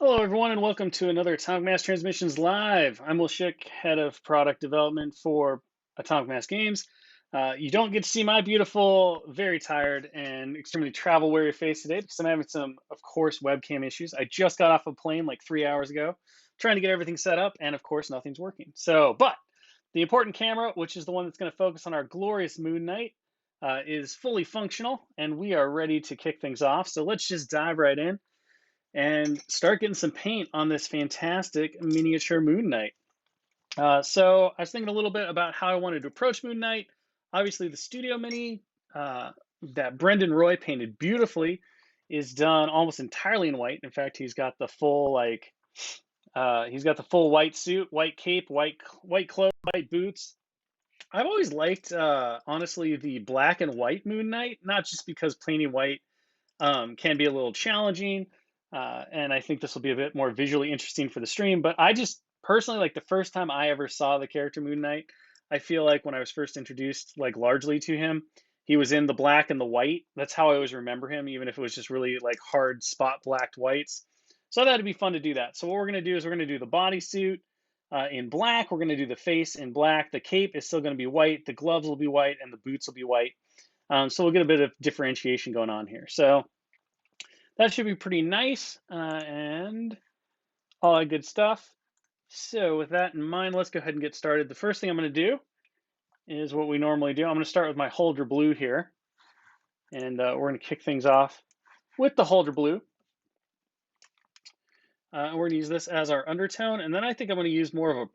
Hello, everyone, and welcome to another Atomic Mass Transmissions Live. I'm Will Schick, head of product development for Atomic Mass Games. You don't get to see my beautiful, very tired, and extremely travel-weary face today because I'm having some, of course, webcam issues. I just got off a plane like 3 hours ago, trying to get everything set up, and of course, nothing's working. But the important camera, which is the one that's going to focus on our glorious Moon Knight, is fully functional, and we are ready to kick things off. So let's just dive right in and start getting some paint on this fantastic miniature Moon Knight. So I was thinking a little bit about how I wanted to approach Moon Knight. Obviously, the Studio Mini that Brendan Roy painted beautifully is done almost entirely in white. In fact, he's got the full white suit, white cape, white clothes, white boots. I've always liked, honestly, the black and white Moon Knight, not just because painting white can be a little challenging. And I think this will be a bit more visually interesting for the stream. But I just personally, like the first time I ever saw the character Moon Knight, I feel like when I was first introduced, like largely to him, he was in the black and the white. That's how I always remember him, even if it was just really like hard spot blacked whites. So I thought it'd be fun to do that. So what we're going to do is we're going to do the bodysuit in black. We're going to do the face in black. The cape is still going to be white. The gloves will be white, and the boots will be white. So we'll get a bit of differentiation going on here. So that should be pretty nice and all that good stuff. So with that in mind, let's go ahead and get started. The first thing I'm going to do is what we normally do. I'm going to start with my Holder Blue here. And we're going to kick things off with the Holder Blue. We're going to use this as our undertone. And then I think I'm going to use more of a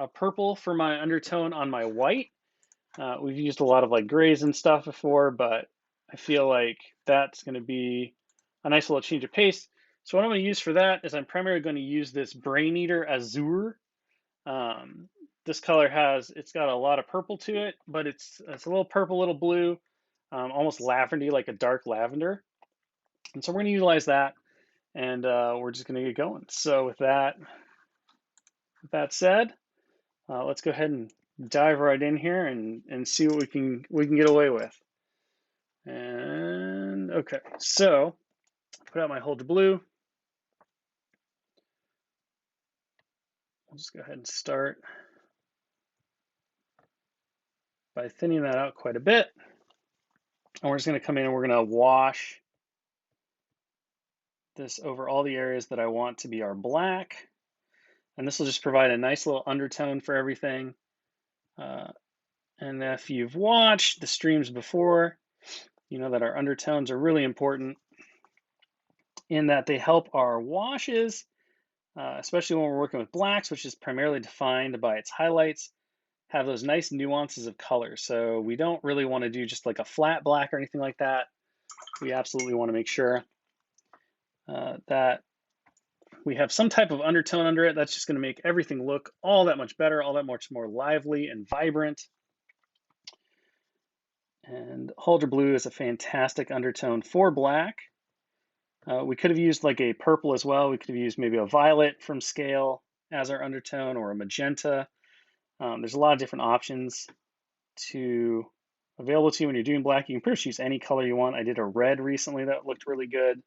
purple for my undertone on my white. We've used a lot of like grays and stuff before, but I feel like that's going to be a nice little change of pace. So what I'm going to use for that is I'm primarily going to use this Brain Eater Azure. This color it's got a lot of purple to it, but it's a little purple, little blue, almost lavendy, like a dark lavender. And so we're going to utilize that, and we're just going to get going. So with that said, let's go ahead and dive right in here and see what we can get away with. And okay, so put out my Holder Blue. I'll just go ahead and start by thinning that out quite a bit. And we're just going to come in and we're going to wash this over all the areas that I want to be our black. And this will just provide a nice little undertone for everything. And if you've watched the streams before, you know that our undertones are really important in that they help our washes, especially when we're working with blacks, which is primarily defined by its highlights, have those nice nuances of color. So we don't really want to do just like a flat black or anything like that. We absolutely want to make sure that we have some type of undertone under it. That's just going to make everything look all that much better, all that much more lively and vibrant. And Holder Blue is a fantastic undertone for black. We could have used like a purple as well. We could have used maybe a violet from Scale as our undertone, or a magenta. There's a lot of different options available to you when you're doing black. You can pretty much use any color you want. I did a red recently that looked really good.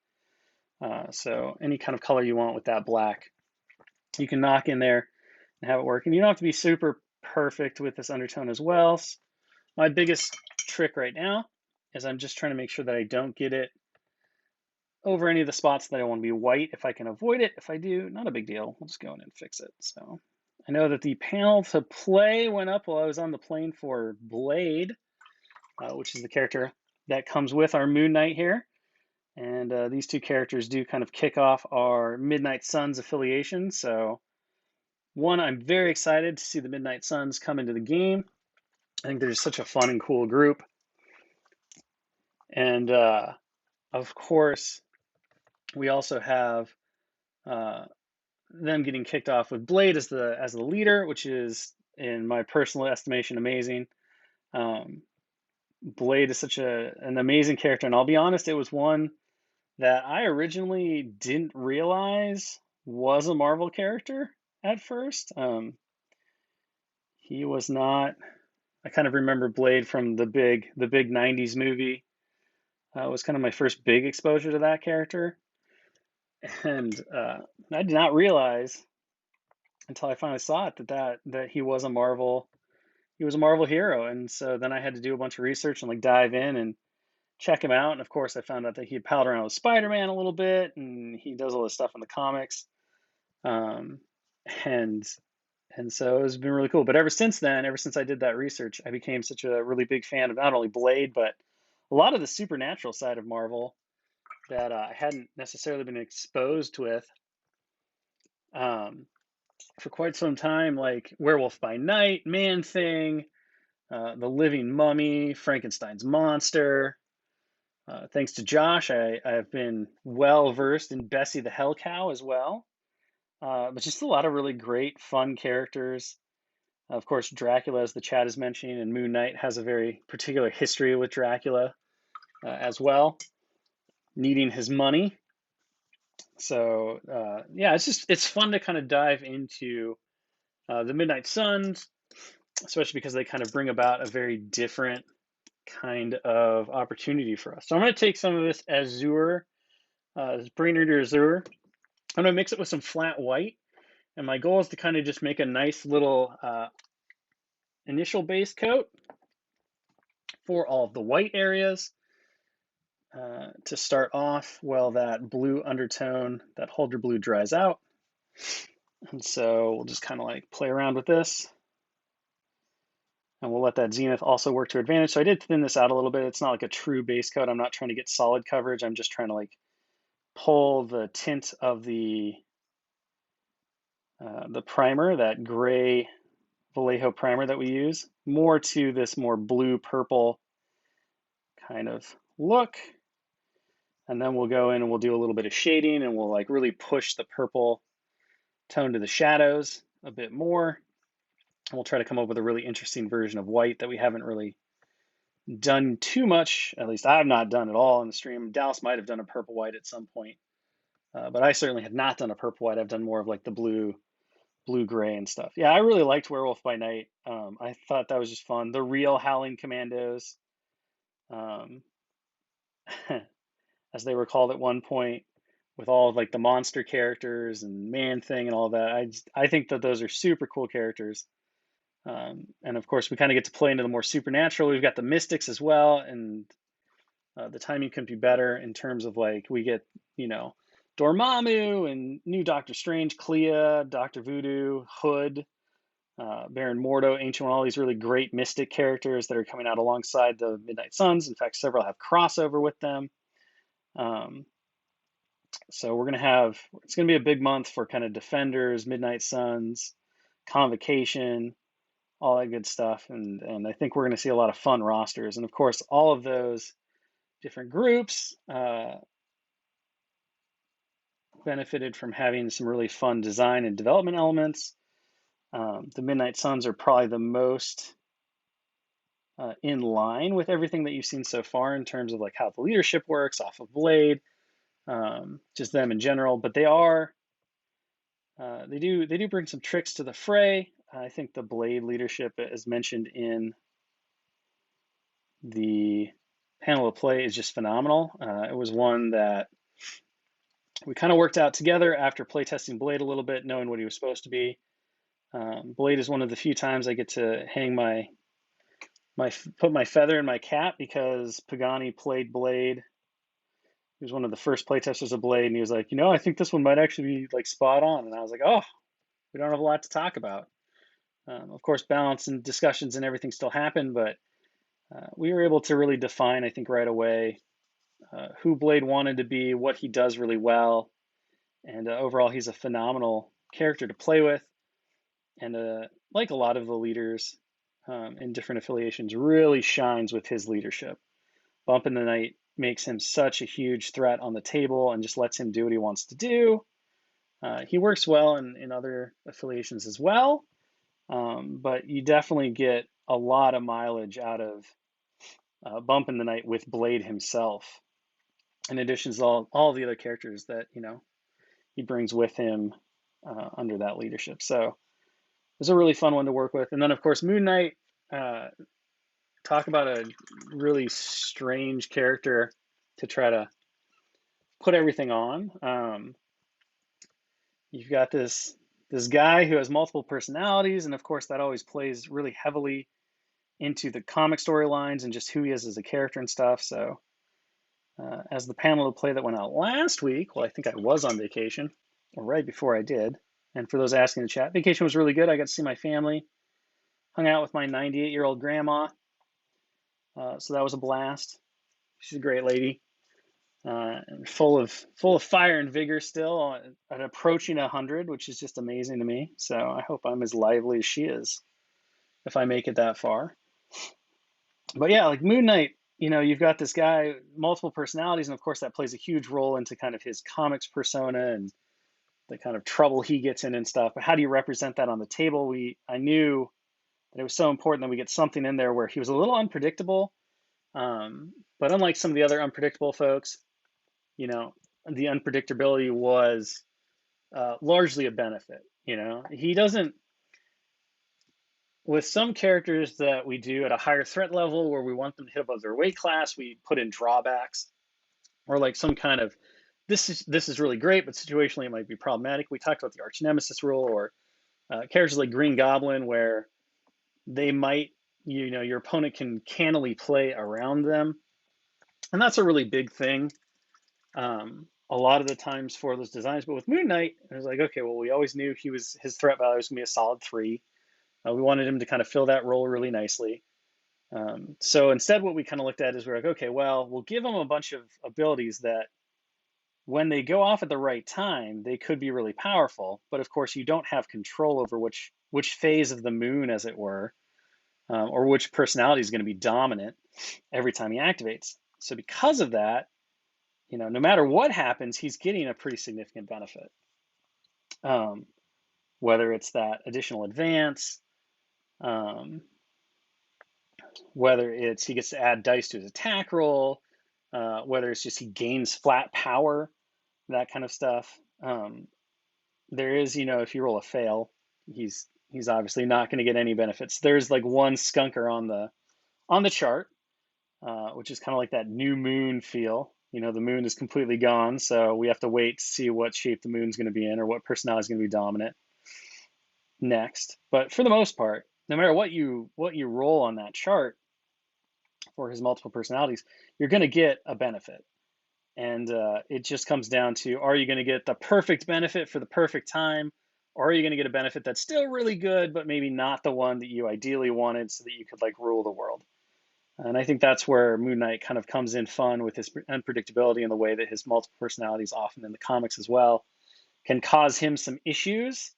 So any kind of color you want with that black, you can knock in there and have it work. And you don't have to be super perfect with this undertone as well. My biggest trick right now is I'm just trying to make sure that I don't get it over any of the spots that I want to be white. If I can avoid it, if I do, not a big deal. We'll just go in and fix it. So I know that the panel to play went up while I was on the plane for Blade, which is the character that comes with our Moon Knight here. And these two characters do kind of kick off our Midnight Suns affiliation. So one, I'm very excited to see the Midnight Suns come into the game. I think they're just such a fun and cool group. And of course, we also have them getting kicked off with Blade as the leader, which is, in my personal estimation, amazing. Blade is such an amazing character, and I'll be honest, it was one that I originally didn't realize was a Marvel character at first. He was not. I kind of remember Blade from the big '90s movie. It was kind of my first big exposure to that character. And I did not realize until I finally saw it that he was a Marvel hero. And so then I had to do a bunch of research and like dive in and check him out. And of course, I found out that he had palled around with Spider-Man a little bit, and he does all this stuff in the comics. Um, and and so it's been really cool. But ever since then, ever since I did that research, I became such a really big fan of not only Blade, but a lot of the supernatural side of Marvel that I hadn't necessarily been exposed with um, for quite some time, like Werewolf by Night, Man Thing, The Living Mummy, Frankenstein's Monster. Thanks to Josh, I've been well versed in Bessie the Hell Cow as well. But just a lot of really great, fun characters. Of course, Dracula, as the chat is mentioning, and Moon Knight has a very particular history with Dracula as well, needing his money. So yeah, it's fun to kind of dive into the Midnight Suns, especially because they kind of bring about a very different kind of opportunity for us. So I'm going to take some of this Azure, this Brainerd Azure. I'm going to mix it with some flat white, and my goal is to kind of just make a nice little initial base coat for all of the white areas to start off while that blue undertone, that Hulder blue, dries out. And so we'll just kind of like play around with this. And we'll let that zenith also work to advantage. So I did thin this out a little bit. It's not like a true base coat. I'm not trying to get solid coverage. I'm just trying to like pull the tint of the primer, that gray Vallejo primer that we use, more to this more blue purple kind of look. And then we'll go in and we'll do a little bit of shading, and we'll like really push the purple tone to the shadows a bit more. And we'll try to come up with a really interesting version of white that we haven't really done too much. At least I have not done at all in the stream. Dallas might have done a purple white at some point, but I certainly have not done a purple white. I've done more of like the blue gray and stuff. Yeah, I really liked Werewolf by Night. I thought that was just fun. The real Howling Commandos, um, as they were called at one point, with all of like the monster characters and Man Thing and all that. I think that those are super cool characters. And of course, we kind of get to play into the more supernatural. We've got the mystics as well, and the timing couldn't be better in terms of like we get, you know, Dormammu and new Doctor Strange, Clea, Doctor Voodoo, Hood, Baron Mordo, Ancient One, all these really great mystic characters that are coming out alongside the Midnight Suns. In fact, several have crossover with them. So it's going to be a big month for kind of Defenders, Midnight Suns, Convocation, all that good stuff. And I think we're going to see a lot of fun rosters. And of course, all of those different groups benefited from having some really fun design and development elements. The Midnight Suns are probably the most in line with everything that you've seen so far in terms of like how the leadership works off of Blade, just them in general. But they do bring some tricks to the fray. I think the Blade leadership, as mentioned in the panel of play, is just phenomenal. It was one that we kind of worked out together after playtesting Blade a little bit, knowing what he was supposed to be. Blade is one of the few times I get to hang put my feather in my cap, because Pagani played Blade. He was one of the first playtesters of Blade, and he was like, you know, I think this one might actually be like spot on. And I was like, oh, we don't have a lot to talk about. Of course, balance and discussions and everything still happen, but we were able to really define, I think, right away who Blade wanted to be, what he does really well, and overall, he's a phenomenal character to play with. And like a lot of the leaders in different affiliations, really shines with his leadership. Bump in the Night makes him such a huge threat on the table and just lets him do what he wants to do. He works well in other affiliations as well, but you definitely get a lot of mileage out of Bump in the Night with Blade himself, in addition to all the other characters that, you know, he brings with him under that leadership. So it was a really fun one to work with. And then, of course, Moon Knight, talk about a really strange character to try to put everything on. you've got this guy who has multiple personalities, and of course that always plays really heavily into the comic storylines and just who he is as a character and stuff. So as the panel of play that went out last week, well, I think I was on vacation, or right before I did. And for those asking in the chat, vacation was really good. I got to see my family, hung out with my 98-year-old grandma. So that was a blast. She's a great lady, and full of fire and vigor still, at approaching 100, which is just amazing to me. So I hope I'm as lively as she is if I make it that far. But yeah, like Moon Knight, you've got this guy, multiple personalities, and of course that plays a huge role into kind of his comics persona and the kind of trouble he gets in and stuff. But how do you represent that on the table? I knew that it was so important that we get something in there where he was a little unpredictable. But unlike some of the other unpredictable folks, the unpredictability was largely a benefit. He doesn't, with some characters that we do at a higher threat level where we want them to hit above their weight class, we put in drawbacks or like some kind of this is really great, but situationally it might be problematic. We talked about the arch nemesis rule, or characters like Green Goblin, where they might, your opponent can cannily play around them, and that's a really big thing. A lot of the times for those designs, but with Moon Knight, it was like, okay, well, we always knew his threat value was gonna be a solid 3. We wanted him to kind of fill that role really nicely. So instead, what we kind of looked at is we're like, okay, well, we'll give him a bunch of abilities that when they go off at the right time, they could be really powerful. But of course, you don't have control over which phase of the moon, as it were, or which personality is going to be dominant every time he activates. So because of that, no matter what happens, he's getting a pretty significant benefit. Whether it's that additional advance, whether it's he gets to add dice to his attack roll, whether it's just he gains flat power, that kind of stuff. There is, if you roll a fail, he's obviously not going to get any benefits. There's like one skunker on the chart, which is kind of like that new moon feel. The moon is completely gone, so we have to wait to see what shape the moon's going to be in or what personality is going to be dominant next. But for the most part, no matter what you roll on that chart for his multiple personalities, you're going to get a benefit. And it just comes down to, are you going to get the perfect benefit for the perfect time? Or are you going to get a benefit that's still really good, but maybe not the one that you ideally wanted so that you could like rule the world? And I think that's where Moon Knight kind of comes in fun with his unpredictability and the way that his multiple personalities, often in the comics as well, can cause him some issues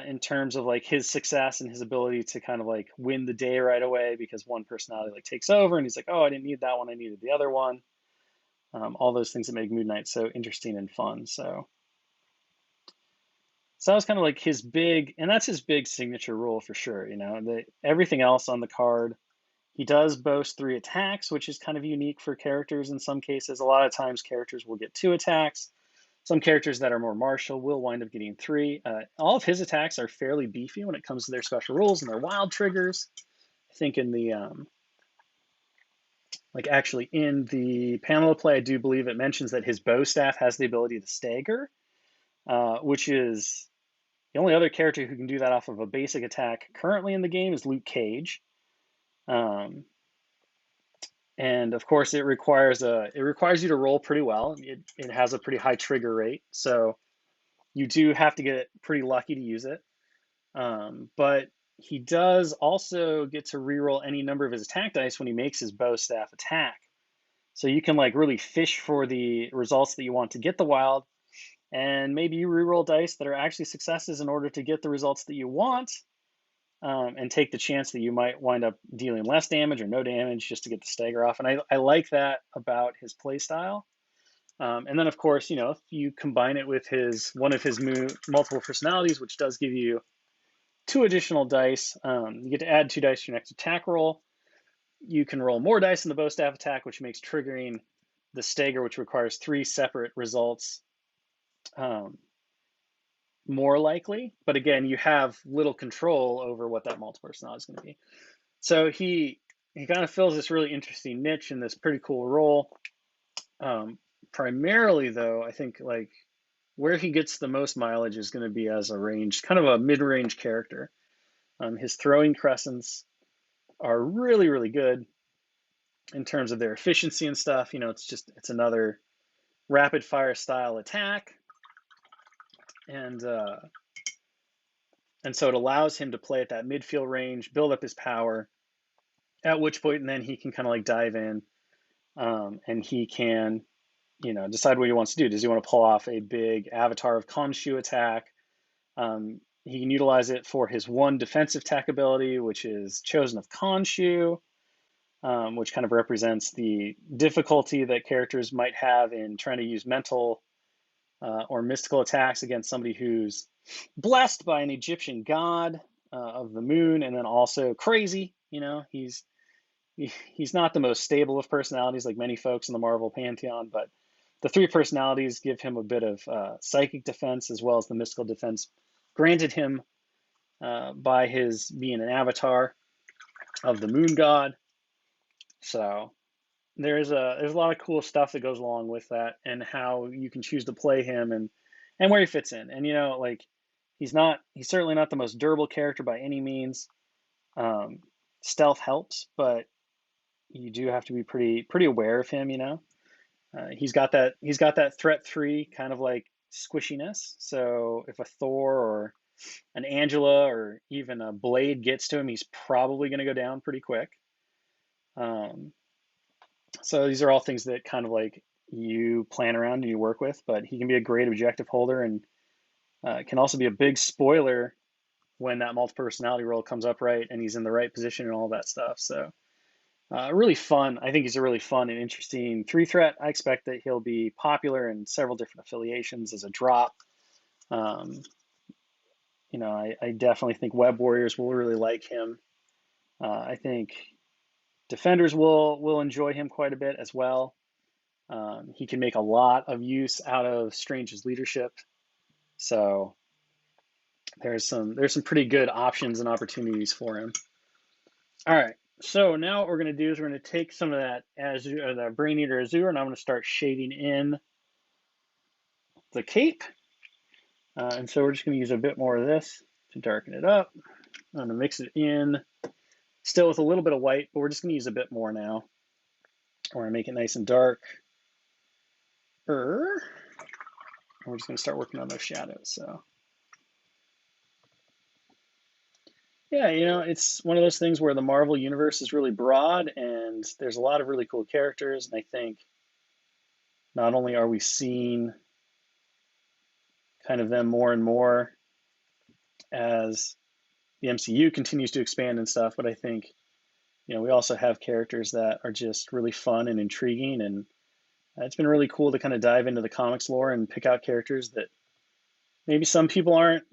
in terms of like his success and his ability to kind of like win the day right away because one personality like takes over and he's like, oh, I didn't need that one, I needed the other one. All those things that make Moon Knight so interesting and fun. So that was kind of like his big, and that's his big signature rule for sure. Everything else on the card, he does boast 3 attacks, which is kind of unique for characters in some cases. A lot of times characters will get 2 attacks. Some characters that are more martial will wind up getting 3. All of his attacks are fairly beefy when it comes to their special rules and their wild triggers. I think in the, actually in the panel of play, I do believe it mentions that his bow staff has the ability to stagger, which is the only other character who can do that off of a basic attack currently in the game is Luke Cage. And of course, it requires you to roll pretty well. It has a pretty high trigger rate, so you do have to get pretty lucky to use it. But he does also get to reroll any number of his attack dice when he makes his bow staff attack. So you can like really fish for the results that you want to get the wild, and maybe you reroll dice that are actually successes in order to get the results that you want. And take the chance that you might wind up dealing less damage or no damage just to get the stagger off. And I like that about his play style. And then, of course, if you combine it with one of his multiple personalities, which does give you 2 additional dice, you get to add 2 dice to your next attack roll. You can roll more dice in the bow staff attack, which makes triggering the stagger, which requires 3 separate results, more likely, but again, you have little control over what that multiple personality is going to be. So he kind of fills this really interesting niche in this pretty cool role. Primarily, though, I think like where he gets the most mileage is going to be as a range, kind of a mid-range character. His throwing crescents are really, really good in terms of their efficiency and stuff. It's another rapid fire style attack, and so it allows him to play at that midfield range, build up his power. At which point, and then he can kind of like dive in, and he can, decide what he wants to do. Does he want to pull off a big Avatar of Khonshu attack? He can utilize it for his one defensive attack ability, which is Chosen of Khonshu, which kind of represents the difficulty that characters might have in trying to use mental or mystical attacks against somebody who's blessed by an Egyptian god of the moon, and then also crazy. He's not the most stable of personalities like many folks in the Marvel pantheon, but the three personalities give him a bit of psychic defense as well as the mystical defense granted him by his being an avatar of the moon god. So there's a lot of cool stuff that goes along with that, and how you can choose to play him, and where he fits in. And like he's certainly not the most durable character by any means. Stealth helps, but you do have to be pretty aware of him. He's got that threat 3 kind of like squishiness. So if a Thor or an Angela or even a Blade gets to him, he's probably going to go down pretty quick. So these are all things that kind of like you plan around and you work with, but he can be a great objective holder, and can also be a big spoiler when that multiple personality role comes up right and he's in the right position and all that stuff. So really fun. I think he's a really fun and interesting 3-threat. I expect that he'll be popular in several different affiliations as a drop. I definitely think Web Warriors will really like him. I think Defenders will enjoy him quite a bit as well. He can make a lot of use out of Strange's leadership. So there's some pretty good options and opportunities for him. All right. So now what we're going to do is we're going to take some of that Azure, the Brain Eater Azure, and I'm going to start shading in the cape. And so we're just going to use a bit more of this to darken it up. I'm going to mix it in still with a little bit of white, but we're just going to use a bit more now. We're going to make it nice and dark. We're just going to start working on those shadows. So yeah, it's one of those things where the Marvel universe is really broad and there's a lot of really cool characters. And I think not only are we seeing kind of them more and more as the MCU continues to expand and stuff, but I think, we also have characters that are just really fun and intriguing. And it's been really cool to kind of dive into the comics lore and pick out characters that maybe some people aren't,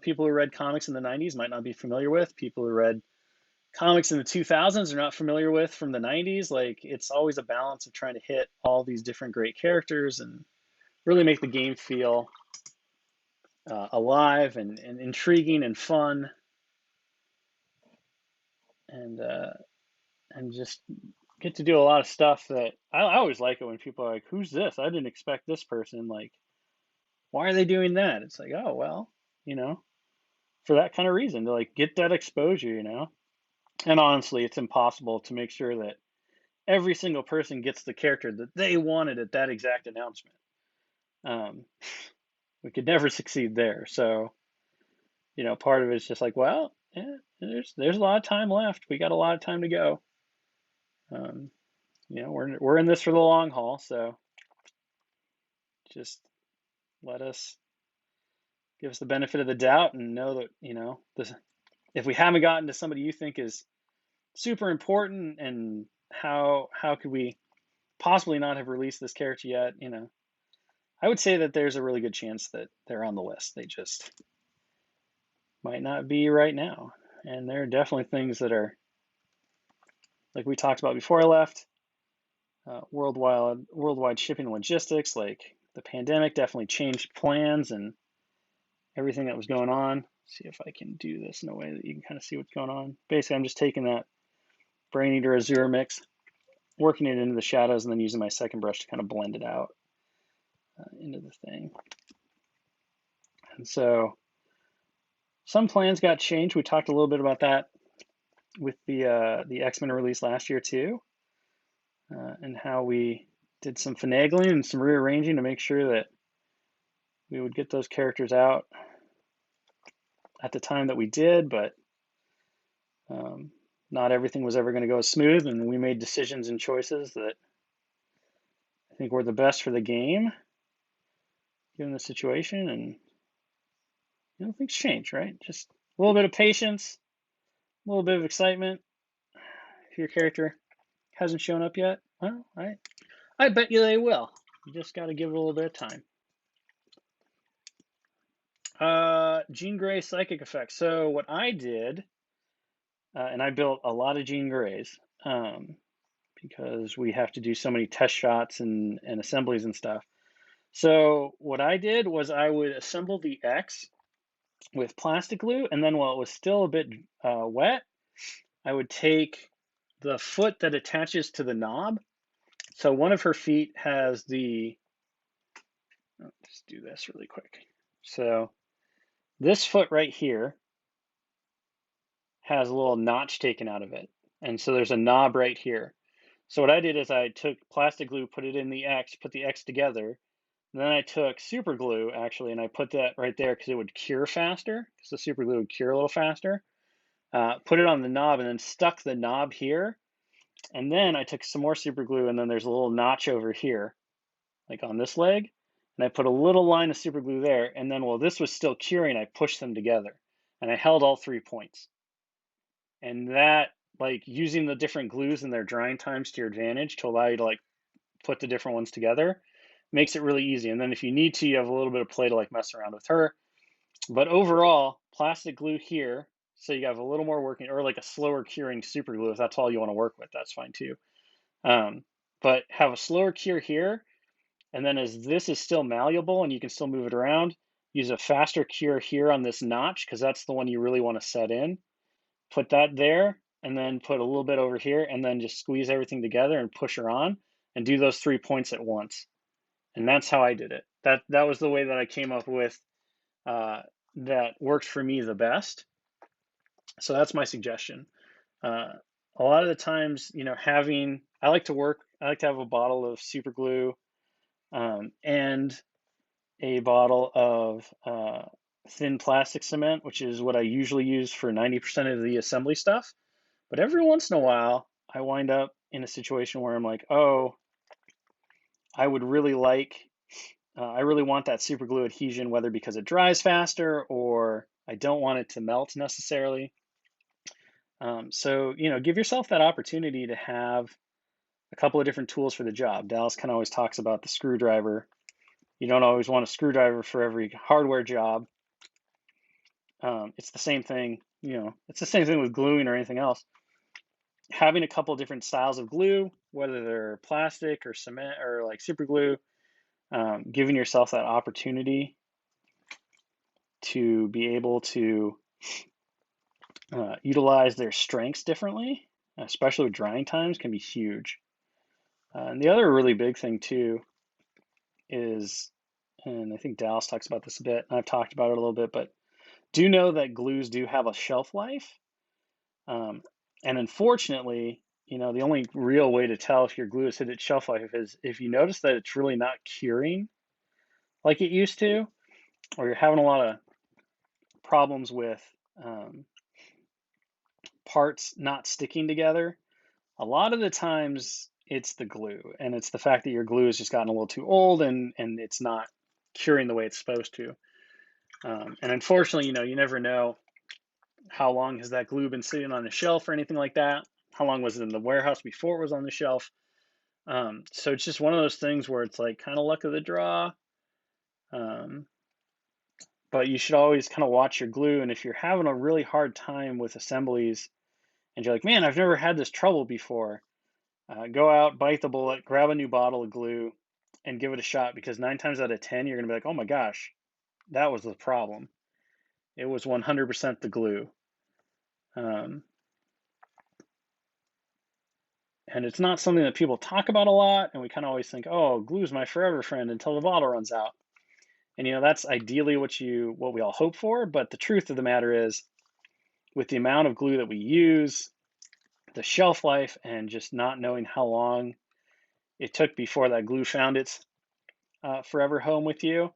people who read comics in the 90s might not be familiar with. People who read comics in the 2000s are not familiar with from the 90s. Like, it's always a balance of trying to hit all these different great characters and really make the game feel alive and intriguing and fun, and just get to do a lot of stuff that I always like it when people are like, who's this? I didn't expect this person. Like, why are they doing that? It's like, oh, well, for that kind of reason, to like get that exposure, And honestly, it's impossible to make sure that every single person gets the character that they wanted at that exact announcement. We could never succeed there. So, part of it is just like, well, yeah, there's a lot of time left. We got a lot of time to go. We're in this for the long haul. So just give us the benefit of the doubt and know that, if we haven't gotten to somebody you think is super important, and how could we possibly not have released this character yet, I would say that there's a really good chance that they're on the list. They just might not be right now. And there are definitely things that are, like we talked about before I left, worldwide shipping and logistics. Like, the pandemic definitely changed plans and everything that was going on. See if I can do this in a way that you can kind of see what's going on. Basically, I'm just taking that Brain Eater Azure mix, working it into the shadows, and then using my second brush to kind of blend it out into the thing. And so some plans got changed. We talked a little bit about that with the X-Men release last year too, and how we did some finagling and some rearranging to make sure that we would get those characters out at the time that we did, but not everything was ever going to go smooth, and we made decisions and choices that I think were the best for the game, given the situation, and things change, right? Just a little bit of patience, a little bit of excitement. If your character hasn't shown up yet, well, I bet you they will. You just got to give it a little bit of time. Jean Grey psychic effect. So what I did, and I built a lot of Jean Greys, because we have to do so many test shots and assemblies and stuff. So what I did was I would assemble the X with plastic glue, and then while it was still a bit wet, I would take the foot that attaches to the knob. So one of her feet has the, let's do this really quick. So this foot right here has a little notch taken out of it. And so there's a knob right here. So what I did is I took plastic glue, put it in the X, put the X together. And then I took super glue actually, and I put that right there because it would cure faster, because the super glue would cure a little faster. Put it on the knob and then stuck the knob here. And then I took some more super glue, and then there's a little notch over here, like on this leg. And I put a little line of super glue there. And then while this was still curing, I pushed them together. And I held all 3 points. And that, like, using the different glues and their drying times to your advantage to allow you to, like, put the different ones together makes it really easy. And then if you need to, you have a little bit of play to, like, mess around with her. But overall, plastic glue here, so you have a little more working, or like a slower curing super glue. If that's all you want to work with, that's fine too. But have a slower cure here, and then as this is still malleable and you can still move it around, use a faster cure here on this notch, because that's the one you really want to set in. Put that there, and then put a little bit over here, and then just squeeze everything together and push her on, and do those 3 points at once. And that's how I did it. That was the way that I came up with, that worked for me the best. So that's my suggestion. A lot of the times, I like to have a bottle of super glue, and a bottle of thin plastic cement, which is what I usually use for 90% of the assembly stuff. But every once in a while, I wind up in a situation where I'm like, oh, I would really I really want that super glue adhesion, whether because it dries faster or I don't want it to melt necessarily. So, give yourself that opportunity to have a couple of different tools for the job. Dallas kind of always talks about the screwdriver. You don't always want a screwdriver for every hardware job. It's the same thing, it's the same thing with gluing or anything else. Having a couple of different styles of glue, whether they're plastic or cement or like super glue, giving yourself that opportunity to be able to utilize their strengths differently, especially with drying times, can be huge. And the other really big thing too is, and I think Dallas talks about this a bit, and I've talked about it a little bit, but do know that glues do have a shelf life. And unfortunately, the only real way to tell if your glue has hit its shelf life is if you notice that it's really not curing like it used to, or you're having a lot of problems with parts not sticking together. A lot of the times it's the glue, and it's the fact that your glue has just gotten a little too old and it's not curing the way it's supposed to. And unfortunately, you never know how long has that glue been sitting on the shelf or anything like that. How long was it in the warehouse before it was on the shelf? So it's just one of those things where it's like kind of luck of the draw. But you should always kind of watch your glue. And if you're having a really hard time with assemblies and you're like, man, I've never had this trouble before, go out, bite the bullet, grab a new bottle of glue, and give it a shot, because 9 times out of 10, you're going to be like, oh my gosh, that was the problem. It was 100% the glue. And it's not something that people talk about a lot, and we kind of always think, oh, glue's my forever friend until the bottle runs out. And that's ideally what we all hope for, but the truth of the matter is, with the amount of glue that we use, the shelf life, and just not knowing how long it took before that glue found its forever home with you,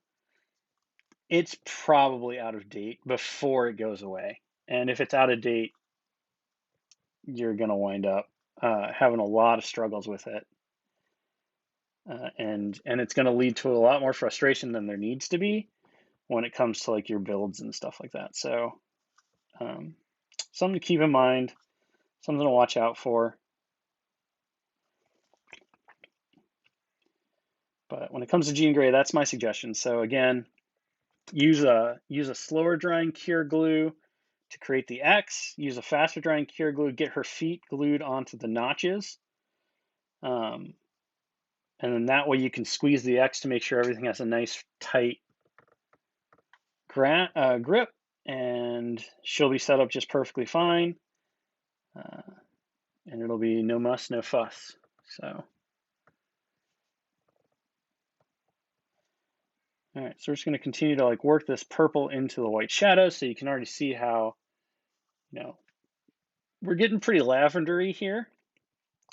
it's probably out of date before it goes away. And if it's out of date, you're going to wind up having a lot of struggles with it. And it's going to lead to a lot more frustration than there needs to be when it comes to like your builds and stuff like that. So something to keep in mind, something to watch out for. But when it comes to Jean Grey, that's my suggestion. So again, use a slower drying cure glue to create the X. Use a faster drying cure glue. Get her feet glued onto the notches. And then that way you can squeeze the X to make sure everything has a nice tight grip, and she'll be set up just perfectly fine. And it'll be no muss, no fuss. So, all right, so we're just going to continue to like work this purple into the white shadows, so you can already see how, we're getting pretty lavendery here,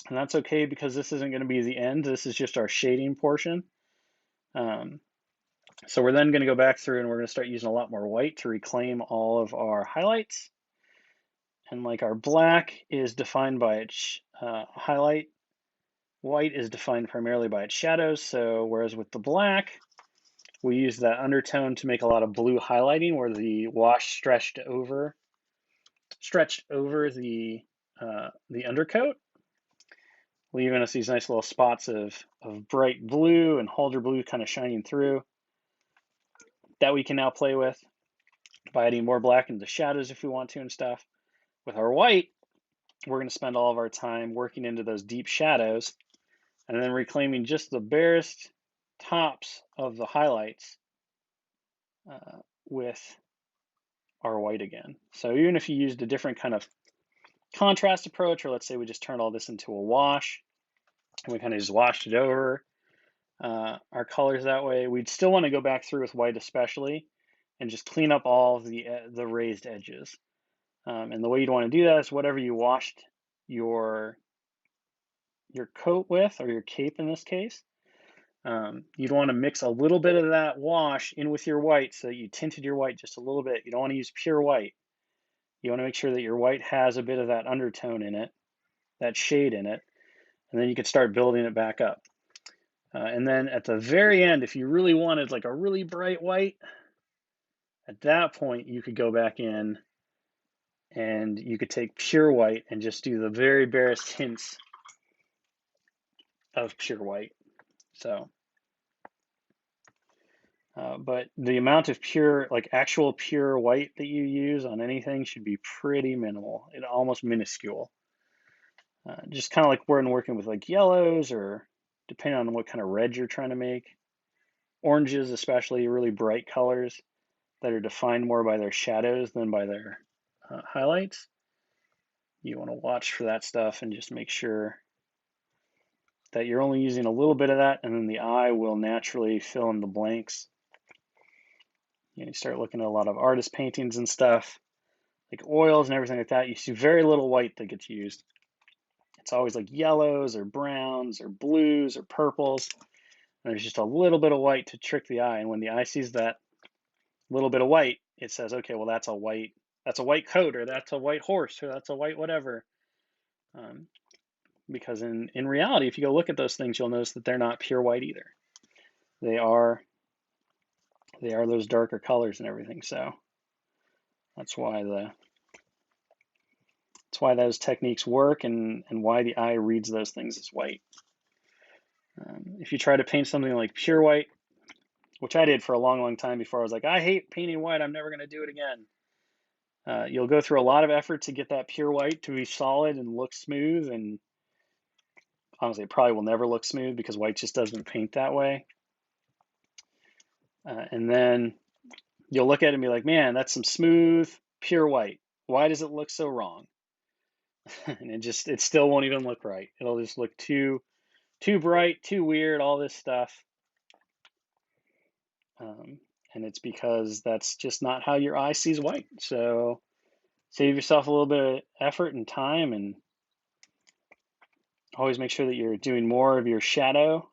and that's okay because this isn't going to be the end. This is just our shading portion. So we're then going to go back through and we're going to start using a lot more white to reclaim all of our highlights. And like our black is defined by its highlight, white is defined primarily by its shadows. So whereas with the black, we use that undertone to make a lot of blue highlighting where the wash stretched over the undercoat, leaving us these nice little spots of bright blue and Halder blue kind of shining through that we can now play with by adding more black into the shadows if we want to and stuff. With our white, we're going to spend all of our time working into those deep shadows and then reclaiming just the barest tops of the highlights with our white again. So even if you used a different kind of contrast approach, or let's say we just turned all this into a wash and we kind of just washed it over our colors that way, we'd still want to go back through with white especially and just clean up all of the raised edges. And the way you'd want to do that is whatever you washed your coat with, or your cape in this case, you'd want to mix a little bit of that wash in with your white so that you tinted your white just a little bit. You don't want to use pure white. You want to make sure that your white has a bit of that undertone in it, that shade in it, and then you can start building it back up. And then at the very end, if you really wanted like a really bright white, at that point you could go back in and you could take pure white and just do the very barest hints of pure white. So, but the amount of pure, like actual pure white that you use on anything should be pretty minimal, almost minuscule. Just kind of like when working with like yellows, or depending on what kind of red you're trying to make. Oranges, especially really bright colors that are defined more by their shadows than by their highlights. You want to watch for that stuff and just make sure that you're only using a little bit of that, and then the eye will naturally fill in the blanks. You start looking at a lot of artist paintings and stuff, like oils and everything like that. You see very little white that gets used. It's always like yellows or browns or blues or purples. And there's just a little bit of white to trick the eye. And when the eye sees that little bit of white, it says, okay, well, that's a white coat, or that's a white horse, or that's a white whatever. Because in reality, if you go look at those things, you'll notice that they're not pure white either. They are those darker colors and everything. So that's why those techniques work, and why the eye reads those things as white. If you try to paint something like pure white, which I did for a long, long time before I was like, I hate painting white, I'm never going to do it again. You'll go through a lot of effort to get that pure white to be solid and look smooth, and honestly, it probably will never look smooth because white just doesn't paint that way. And then you'll look at it and be like, man, that's some smooth, pure white. Why does it look so wrong? And it still won't even look right. It'll just look too bright, too weird, all this stuff. And it's because that's just not how your eye sees white. So save yourself a little bit of effort and time, and always make sure that you're doing more of your shadow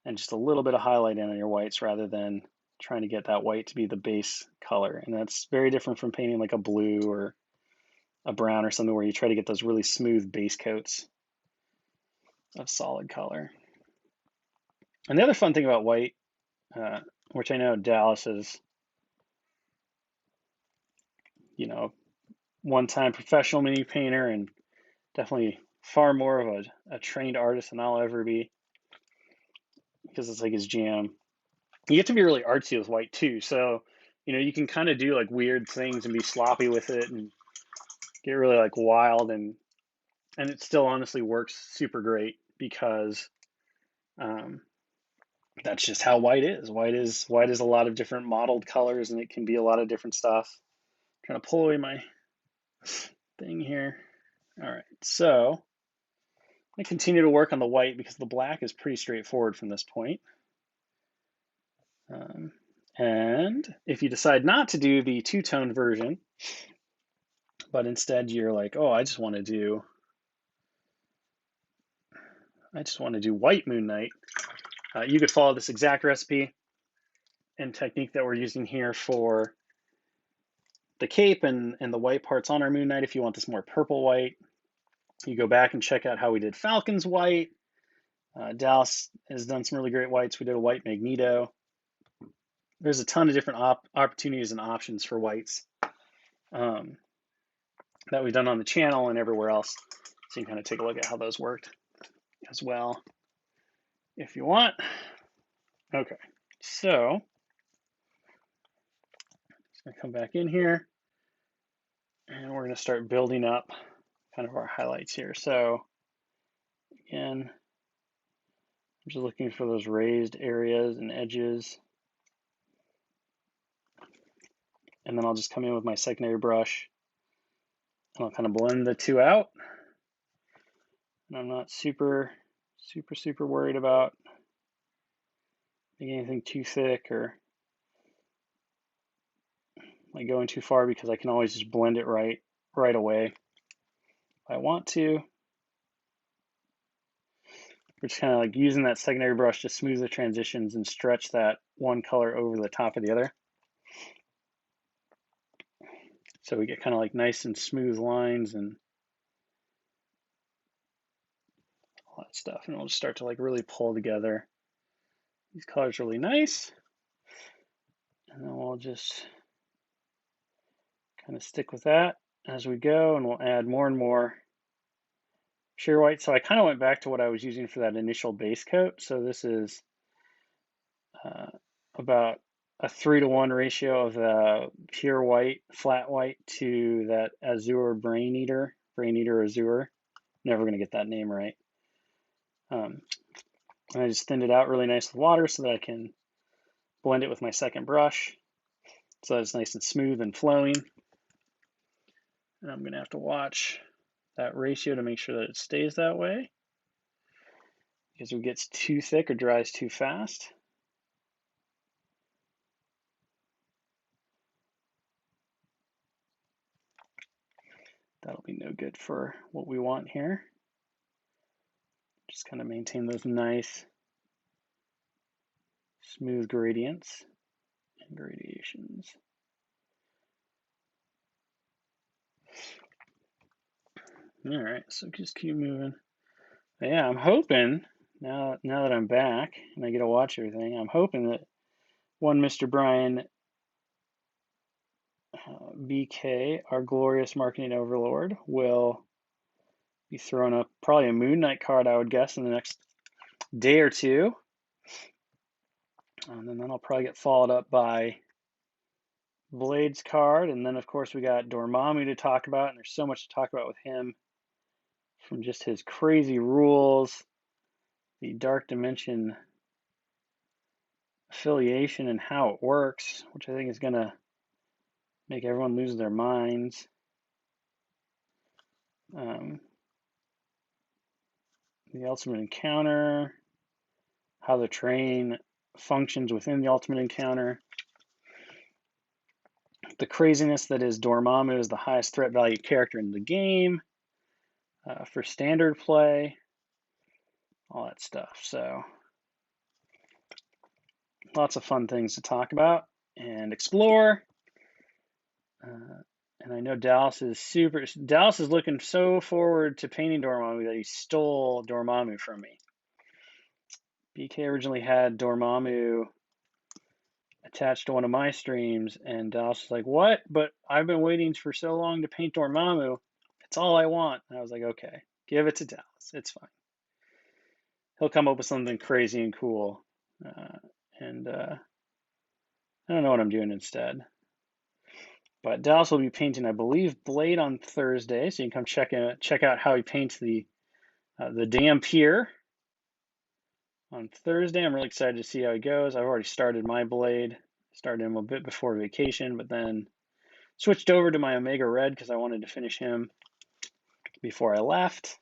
and just a little bit of highlight in on your whites rather than trying to get that white to be the base color. And that's very different from painting like a blue or a brown or something where you try to get those really smooth base coats of solid color. And the other fun thing about white, which I know Dallas is, one-time professional mini painter and definitely far more of a trained artist than I'll ever be, because it's like his jam. You get to be really artsy with white too, so you can kind of do like weird things and be sloppy with it and get really like wild, and it still honestly works super great because that's just how white is. White is a lot of different mottled colors, and it can be a lot of different stuff. I'm trying to pull away my thing here. All right, so I continue to work on the white because the black is pretty straightforward from this point. And if you decide not to do the two-tone version, but instead you're like, oh, I just want to do white Moon Knight, you could follow this exact recipe and technique that we're using here for the cape and the white parts on our Moon Knight. If you want this more purple white, you go back and check out how we did Falcon's white. Dallas has done some really great whites. We did a white Magneto. There's a ton of different opportunities and options for whites that we've done on the channel and everywhere else. So you can kind of take a look at how those worked as well if you want. Okay, so just gonna come back in here and we're gonna start building up kind of our highlights here. So again, I'm just looking for those raised areas and edges. And then I'll just come in with my secondary brush and I'll kind of blend the two out. And I'm not super worried about making anything too thick or like going too far, because I can always just blend it right away if I want to. We're just kind of like using that secondary brush to smooth the transitions and stretch that one color over the top of the other. So we get kind of like nice and smooth lines and all that stuff. And it'll just start to like really pull together. These colors are really nice. And then we'll just kind of stick with that as we go, and we'll add more and more sheer white. So I kind of went back to what I was using for that initial base coat. So this is about a 3-to-1 ratio of the pure white, flat white, to that Azure Brain Eater Azure. Never going to get that name right. And I just thinned it out really nice with water so that I can blend it with my second brush, so that it's nice and smooth and flowing. And I'm going to have to watch that ratio to make sure that it stays that way, because if it gets too thick or dries too fast, that'll be no good for what we want here. Just kind of maintain those nice smooth gradients and gradations. All right, so just keep moving. But yeah, I'm hoping now that I'm back and I get to watch everything, I'm hoping that one Mr. Brian BK, our glorious marketing overlord, will be throwing up probably a Moon Knight card, I would guess, in the next day or two. And then that'll probably get followed up by Blade's card. And then, of course, we got Dormammu to talk about. And there's so much to talk about with him, from just his crazy rules, the Dark Dimension affiliation and how it works, which I think is going to make everyone lose their minds. The Ultimate Encounter, how the train functions within the Ultimate Encounter. The craziness that is Dormammu is the highest threat value character in the game for standard play, all that stuff. So lots of fun things to talk about and explore. And I know Dallas is looking so forward to painting Dormammu that he stole Dormammu from me. BK originally had Dormammu attached to one of my streams, and Dallas was like, "What? But I've been waiting for so long to paint Dormammu. It's all I want." And I was like, "Okay, give it to Dallas. It's fine. He'll come up with something crazy and cool." And I don't know what I'm doing instead. But Dallas will be painting, I believe, Blade on Thursday, so you can come check out how he paints the Dampier on Thursday. I'm really excited to see how he goes. I've already started my Blade. Started him a bit before vacation, but then switched over to my Omega Red because I wanted to finish him before I left.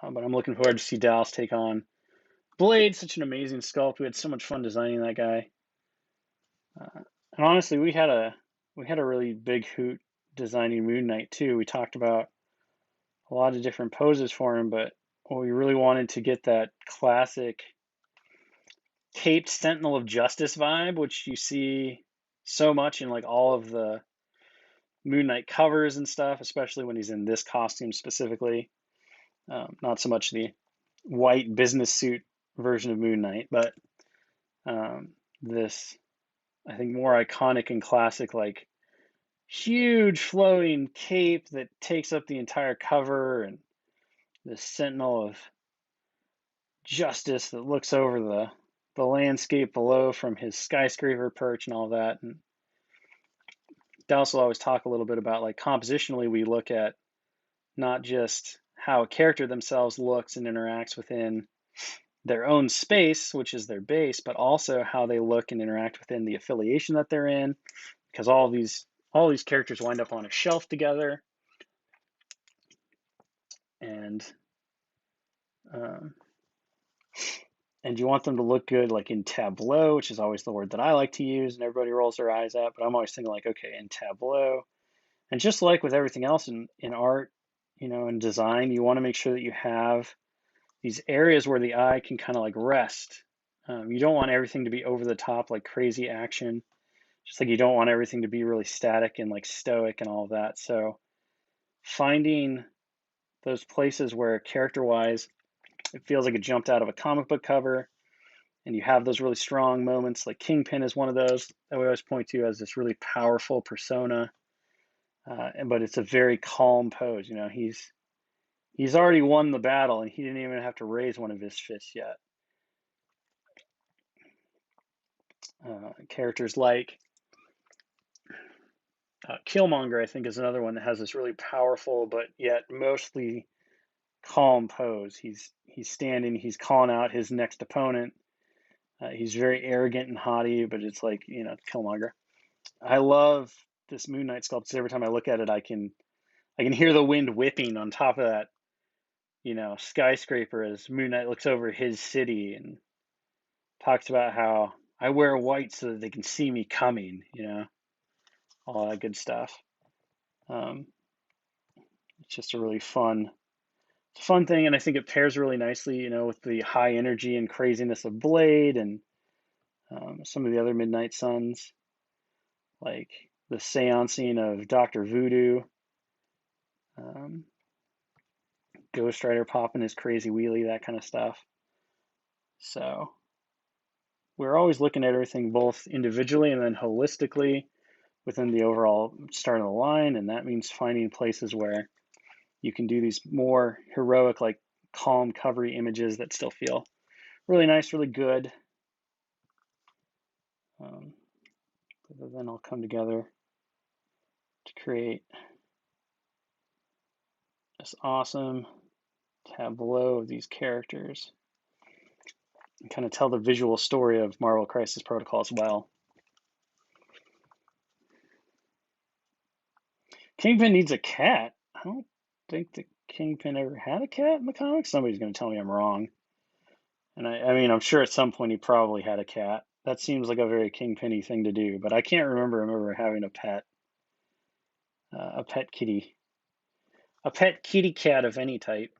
But I'm looking forward to see Dallas take on Blade. Such an amazing sculpt. We had so much fun designing that guy. And honestly, we had a really big hoot designing Moon Knight too. We talked about a lot of different poses for him, but we really wanted to get that classic caped Sentinel of Justice vibe, which you see so much in like all of the Moon Knight covers and stuff, especially when he's in this costume specifically. Not so much the white business suit version of Moon Knight, but this, I think, more iconic and classic, like huge flowing cape that takes up the entire cover, and this Sentinel of Justice that looks over the landscape below from his skyscraper perch and all that. And Dallas will always talk a little bit about, like, compositionally, we look at not just how a character themselves looks and interacts within their own space, which is their base, but also how they look and interact within the affiliation that they're in, because all these characters wind up on a shelf together, and you want them to look good, like in tableau, which is always the word that I like to use, and everybody rolls their eyes at, but I'm always thinking, like, okay, in tableau. And just like with everything else in art, in design, you want to make sure that you have these areas where the eye can kind of like rest. You don't want everything to be over the top, like crazy action, just like you don't want everything to be really static and like stoic and all of that. So finding those places where character-wise it feels like it jumped out of a comic book cover, and you have those really strong moments, like Kingpin is one of those that we always point to as this really powerful persona, but it's a very calm pose. He's already won the battle, and he didn't even have to raise one of his fists yet. Characters like Killmonger, I think, is another one that has this really powerful but yet mostly calm pose. He's standing, he's calling out his next opponent. He's very arrogant and haughty, but it's like, Killmonger. I love this Moon Knight sculpt. Every time I look at it, I can hear the wind whipping on top of that, skyscraper as Moon Knight looks over his city and talks about how I wear white so that they can see me coming, all that good stuff. It's just a really fun thing, and I think it pairs really nicely, with the high energy and craziness of Blade and some of the other Midnight Suns, like the seancing of Dr. Voodoo, Ghost Rider popping his crazy wheelie, that kind of stuff. So we're always looking at everything both individually and then holistically within the overall start of the line, and that means finding places where you can do these more heroic, like calm, covery images that still feel really nice, really good. But then all come together to create this awesome tableau of these characters and kind of tell the visual story of Marvel Crisis Protocol as well. Kingpin needs a cat. I don't think the Kingpin ever had a cat in the comics. Somebody's going to tell me I'm wrong. And I mean, I'm sure at some point he probably had a cat. That seems like a very Kingpin-y thing to do, but I can't remember having a pet kitty, a pet kitty cat of any type.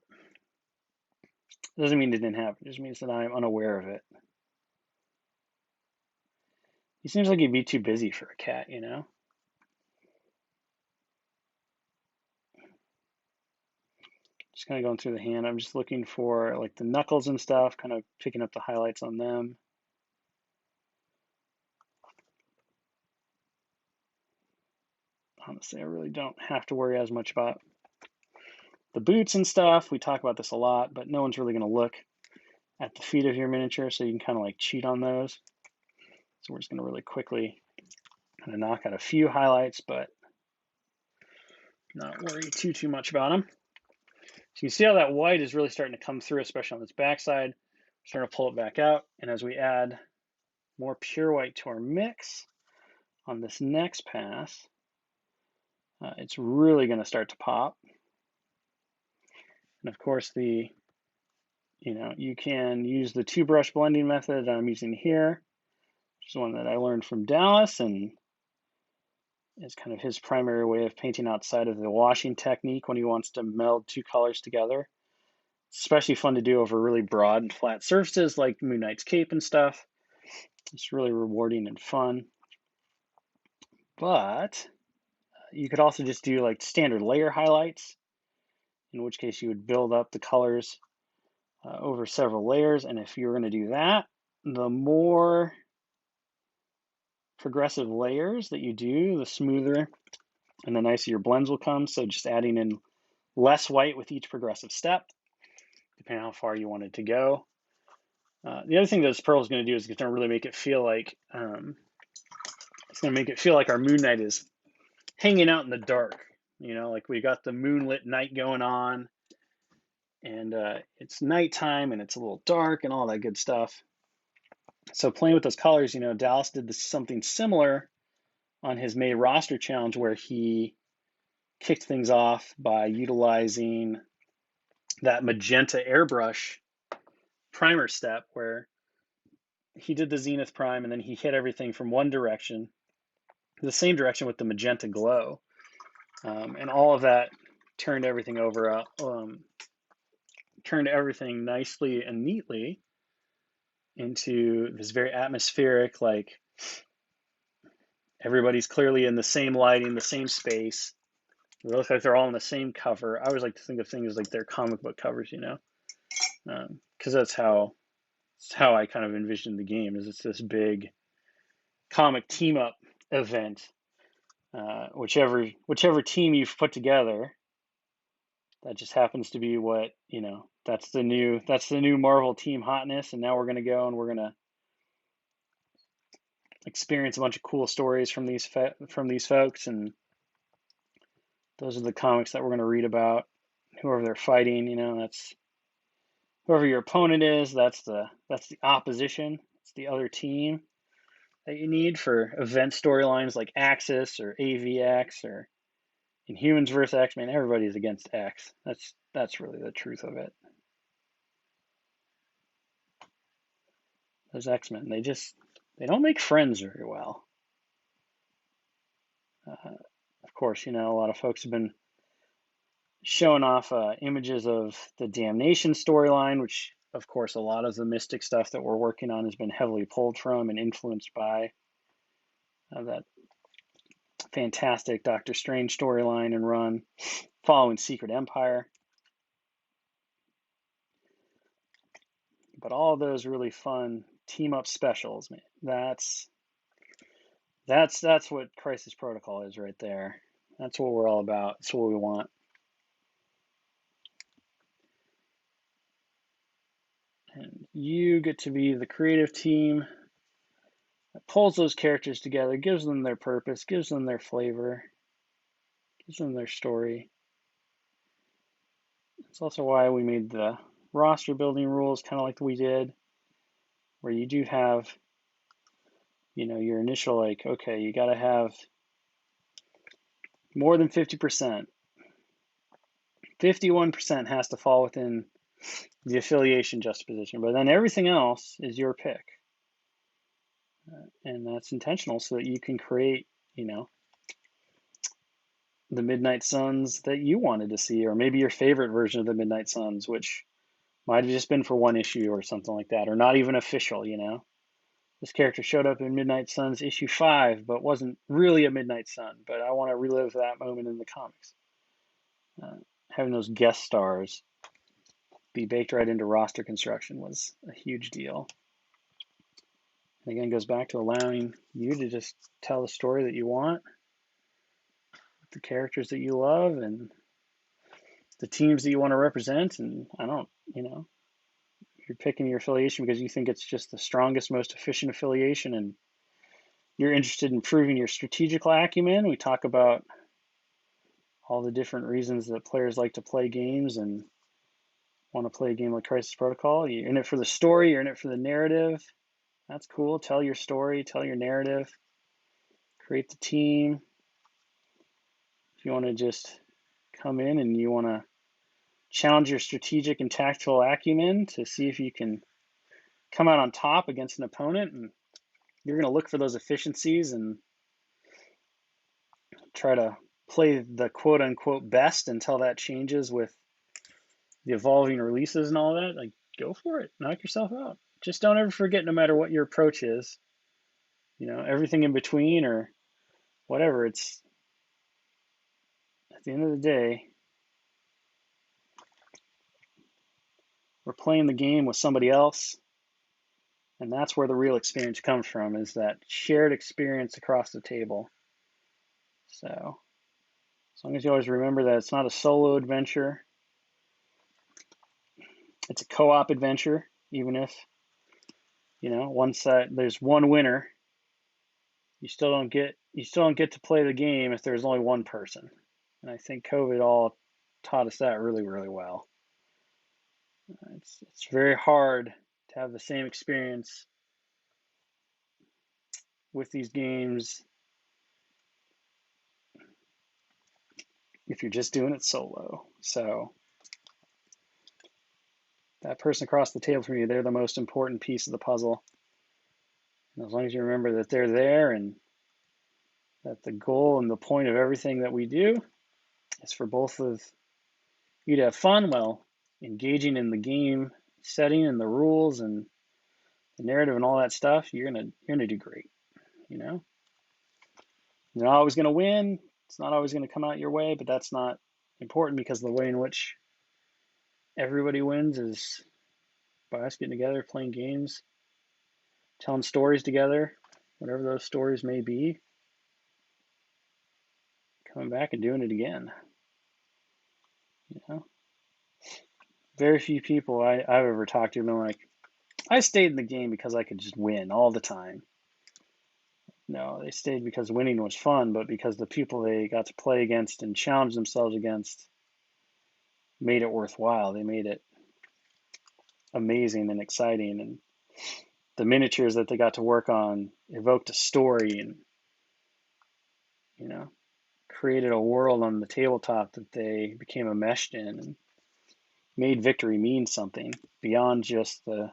Doesn't mean it didn't happen. It just means that I'm unaware of it. He seems like he'd be too busy for a cat, you know? Just kind of going through the hand. I'm just looking for like the knuckles and stuff, kind of picking up the highlights on them. Honestly, I really don't have to worry as much about the boots and stuff. We talk about this a lot, but no one's really going to look at the feet of your miniature, so you can kind of like cheat on those. So we're just going to really quickly kind of knock out a few highlights, but not worry too much about them. So you can see how that white is really starting to come through, especially on this backside. We're starting to pull it back out, and as we add more pure white to our mix on this next pass, it's really going to start to pop. And of course, you can use the two brush blending method that I'm using here, which is one that I learned from Dallas, and is kind of his primary way of painting outside of the washing technique when he wants to meld two colors together. It's especially fun to do over really broad and flat surfaces like Moon Knight's cape and stuff. It's really rewarding and fun. But you could also just do like standard layer highlights, in which case you would build up the colors over several layers. And if you're going to do that, the more progressive layers that you do, the smoother and the nicer your blends will come. So just adding in less white with each progressive step, depending on how far you want it to go. The other thing that this pearl is going to do is it's going to really make it feel like our Moon Knight is hanging out in the dark. You know, like we got the moonlit night going on, and it's nighttime and it's a little dark and all that good stuff. So playing with those colors, you know, Dallas did something similar on his May roster challenge where he kicked things off by utilizing that magenta airbrush primer step where he did the Zenith Prime and then he hit everything from one direction, the same direction with the magenta glow. And all of that turned everything turned everything nicely and neatly into this very atmospheric, like everybody's clearly in the same lighting, the same space. They look like they're all on the same cover. I always like to think of things like they're comic book covers, you know, because that's how I kind of envision the game. Is it's this big comic team up event. Whichever team you've put together, that just happens to be what, you know, that's the new Marvel team hotness. And now we're going to go and we're going to experience a bunch of cool stories from these folks, and those are the comics that we're going to read about. Whoever they're fighting, you know, that's whoever your opponent is. That's the opposition. It's the other team that you need for event storylines like Axis or AVX or Inhumans versus X-Men. Everybody's against X. That's really the truth of it. Those X-Men, they don't make friends very well. Of course, you know, a lot of folks have been showing off images of the Damnation storyline, which, of course, a lot of the Mystic stuff that we're working on has been heavily pulled from and influenced by that fantastic Doctor Strange storyline and run following Secret Empire. But all those really fun team-up specials, man, that's what Crisis Protocol is right there. That's what we're all about. That's what we want. And you get to be the creative team that pulls those characters together, gives them their purpose, gives them their flavor, gives them their story. It's also why we made the roster building rules kind of like we did, where you do have, you know, your initial, like, okay, you got to have more than 50%. 51% has to fall within the affiliation juxtaposition. But then everything else is your pick. And that's intentional so that you can create, the Midnight Suns that you wanted to see, or maybe your favorite version of the Midnight Suns, which might have just been for one issue or something like that, or not even official. This character showed up in Midnight Suns issue 5, but wasn't really a Midnight Sun. But I want to relive that moment in the comics. Having those guest stars be baked right into roster construction was a huge deal. And again, it goes back to allowing you to just tell the story that you want, the characters that you love, and the teams that you want to represent. And you're picking your affiliation because you think it's just the strongest, most efficient affiliation, and you're interested in proving your strategical acumen. We talk about all the different reasons that players like to play games and want to play a game like Crisis Protocol. You're in it for the story, you're in it for the narrative. That's cool. Tell your story, tell your narrative, create the team. If you want to just come in and you want to challenge your strategic and tactical acumen to see if you can come out on top against an opponent, and you're going to look for those efficiencies and try to play the quote unquote best until that changes with the evolving releases and all that. Like, go for it, knock yourself out. Just don't ever forget, no matter what your approach is, everything in between or whatever, it's at the end of the day, we're playing the game with somebody else, and that's where the real experience comes from, is that shared experience across the table. So as long as you always remember that it's not a solo adventure, it's a co-op adventure. Even if one side there's one winner, you still don't get to play the game if there's only one person. And I think COVID all taught us that really, really well. It's very hard to have the same experience with these games if you're just doing it solo. So that person across the table from you, they're the most important piece of the puzzle. And as long as you remember that they're there, and that the goal and the point of everything that we do is for both of you to have fun while engaging in the game setting and the rules and the narrative and all that stuff, you're gonna do great. You're not always gonna win. It's not always gonna come out your way, but that's not important, because the way in which everybody wins is by us getting together, playing games, telling stories together, whatever those stories may be, coming back and doing it again. Very few people I've ever talked to have been like, I stayed in the game because I could just win all the time. No, they stayed because winning was fun, but because the people they got to play against and challenge themselves against made it worthwhile. They made it amazing and exciting, and the miniatures that they got to work on evoked a story and created a world on the tabletop that they became enmeshed in, and made victory mean something beyond just the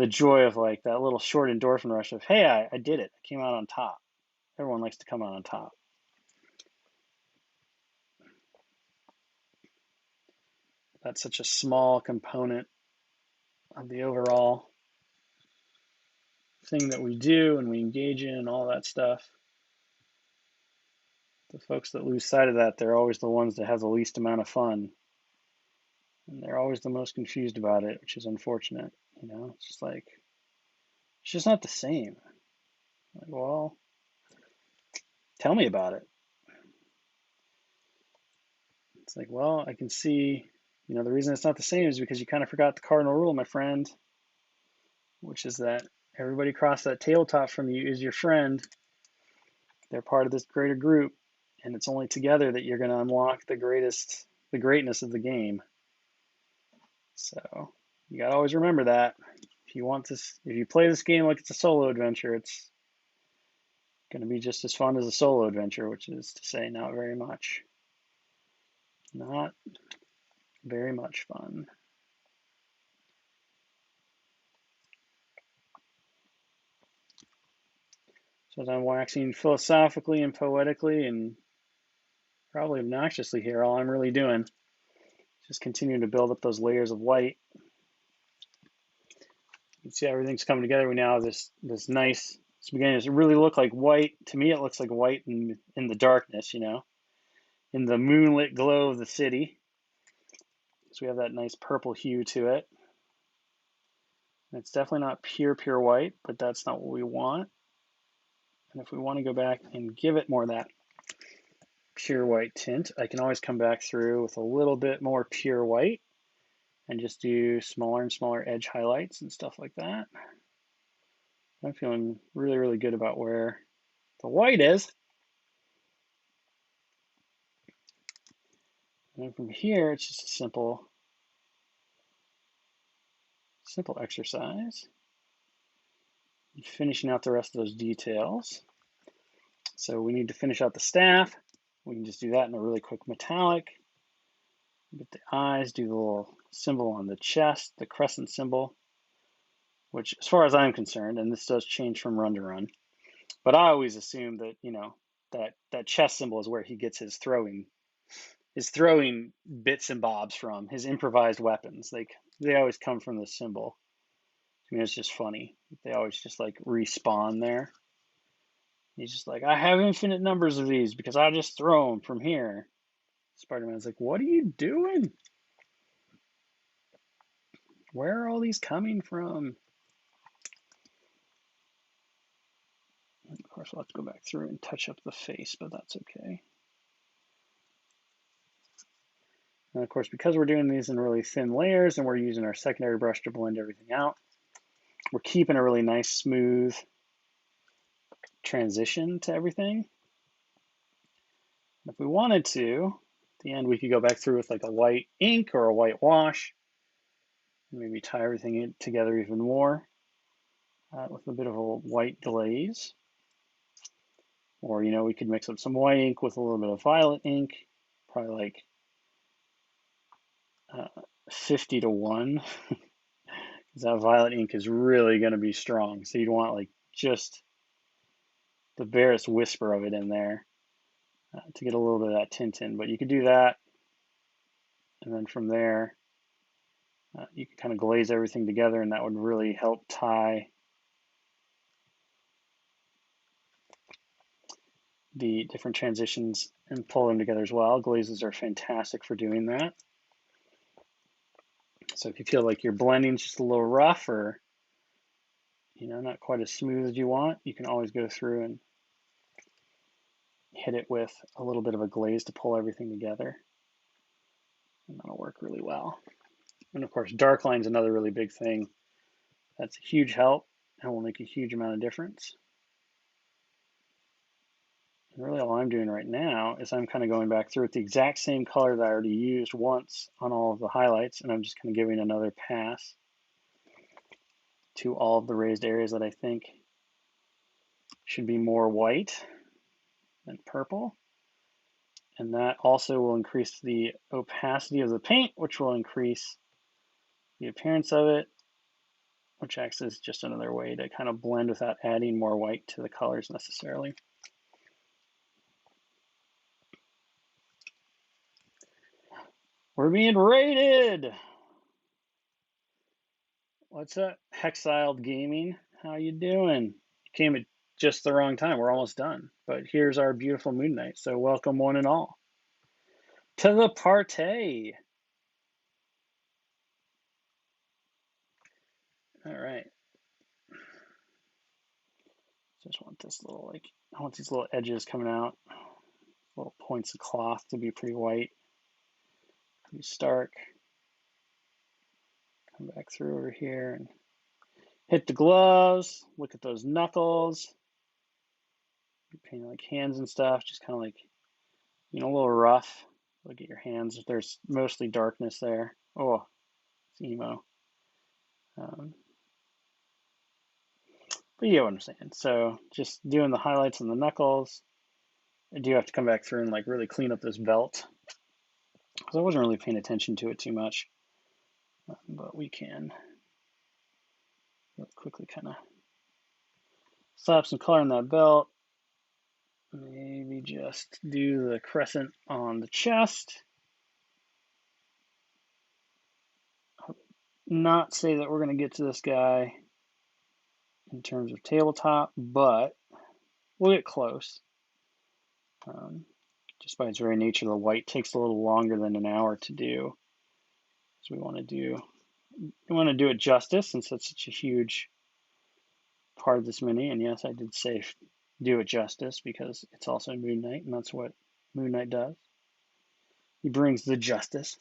joy of like that little short endorphin rush of, hey, I did it, I came out on top. Everyone likes to come out on top. That's such a small component of the overall thing that we do and we engage in and all that stuff. The folks that lose sight of that, they're always the ones that have the least amount of fun. And they're always the most confused about it, which is unfortunate. It's just like, it's just not the same. Like, well, tell me about it. It's like, well, I can see, the reason it's not the same is because you kind of forgot the cardinal rule, my friend, which is that everybody across that tabletop from you is your friend. They're part of this greater group, and it's only together that you're going to unlock the greatness of the game. So you got to always remember that. If you play this game like it's a solo adventure, it's going to be just as fun as a solo adventure, which is to say, not very much. Not very much fun. Says I'm waxing philosophically and poetically and probably obnoxiously here. All I'm really doing is just continuing to build up those layers of white. You can see everything's coming together. We now have this nice, it's beginning to really look like white. To me, it looks like white in the darkness, you know, in the moonlit glow of the city. So we have that nice purple hue to it. And it's definitely not pure white, but that's not what we want. And if we want to go back and give it more of that pure white tint, I can always come back through with a little bit more pure white and just do smaller and smaller edge highlights and stuff like that. I'm feeling really good about where the white is. And then from here, it's just a simple exercise. Finishing out the rest of those details. So we need to finish out the staff. We can just do that in a really quick metallic. Get the eyes, do the little symbol on the chest, the crescent symbol, which as far as I'm concerned, and this does change from run to run, but I always assume that, you know, that chest symbol is where he gets his throwing bits and bobs from, his improvised weapons. Like, they always come from this symbol. I mean, it's just funny. They always just like respawn there. He's just like, I have infinite numbers of these because I just throw them from here. Spider-Man's like, what are you doing? Where are all these coming from? And of course, we'll have to go back through and touch up the face, but that's okay. And of course, because we're doing these in really thin layers and we're using our secondary brush to blend everything out, we're keeping a really nice, smooth transition to everything. And if we wanted to, at the end, we could go back through with like a white ink or a white wash, and maybe tie everything together even more with a bit of a white glaze. Or, you know, we could mix up some white ink with a little bit of violet ink, probably like 50 to 1, because that violet ink is really going to be strong. So you'd want like just the barest whisper of it in there to get a little bit of that tint in. But you could do that, and then from there, you can kind of glaze everything together, and that would really help tie the different transitions and pull them together as well. Glazes are fantastic for doing that. So if you feel like your blending's just a little rough or, you know, not quite as smooth as you want, you can always go through and hit it with a little bit of a glaze to pull everything together. And that'll work really well. And of course, dark line's another really big thing. That's a huge help and will make a huge amount of difference. And really all I'm doing right now is I'm kind of going back through with the exact same color that I already used once on all of the highlights, and I'm just kind of giving another pass to all of the raised areas that I think should be more white than purple. And that also will increase the opacity of the paint, which will increase the appearance of it, which acts as just another way to kind of blend without adding more white to the colors necessarily. We're being raided! What's up, Hexiled Gaming? How you doing? You came at just the wrong time. We're almost done. But here's our beautiful Moon Knight. So welcome one and all to the party. All right. Just want this little, like, I want these little edges coming out. Little points of cloth to be pretty white. Pretty stark. Come back through over here and hit the gloves. Look at those knuckles. Painting like hands and stuff. Just kind of like, you know, a little rough. Look at your hands. There's mostly darkness there. Oh, it's emo. But you know what I'm saying. So just doing the highlights on the knuckles. I do have to come back through and like really clean up this belt, because I wasn't really paying attention to it too much. But we can really quickly kind of slap some color on that belt. Maybe just do the crescent on the chest. Not say that we're going to get to this guy in terms of tabletop, but we'll get close. Just by its very nature, the white takes a little longer than an hour to do. So we want to do it justice since it's such a huge part of this mini. And yes, I did say do it justice because it's also Moon Knight, and that's what Moon Knight does. He brings the justice.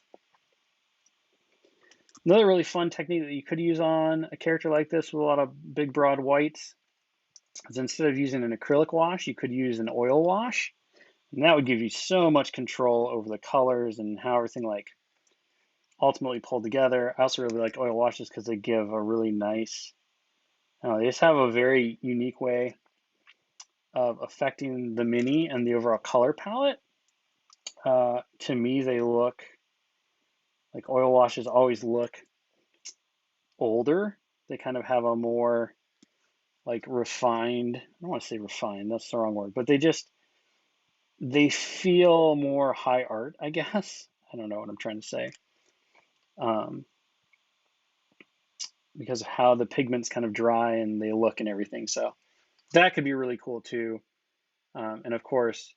Another really fun technique that you could use on a character like this with a lot of big broad whites is instead of using an acrylic wash, you could use an oil wash. And that would give you so much control over the colors and how everything like ultimately pulled together. I also really like oil washes because they give a really nice, they just have a very unique way of affecting the mini and the overall color palette. To me, they look like oil washes always look older. They kind of have a more like refined, I don't want to say refined, that's the wrong word, but they feel more high art, I guess. I don't know what I'm trying to say. Because of how the pigments kind of dry and they look and everything. So that could be really cool too. And of course,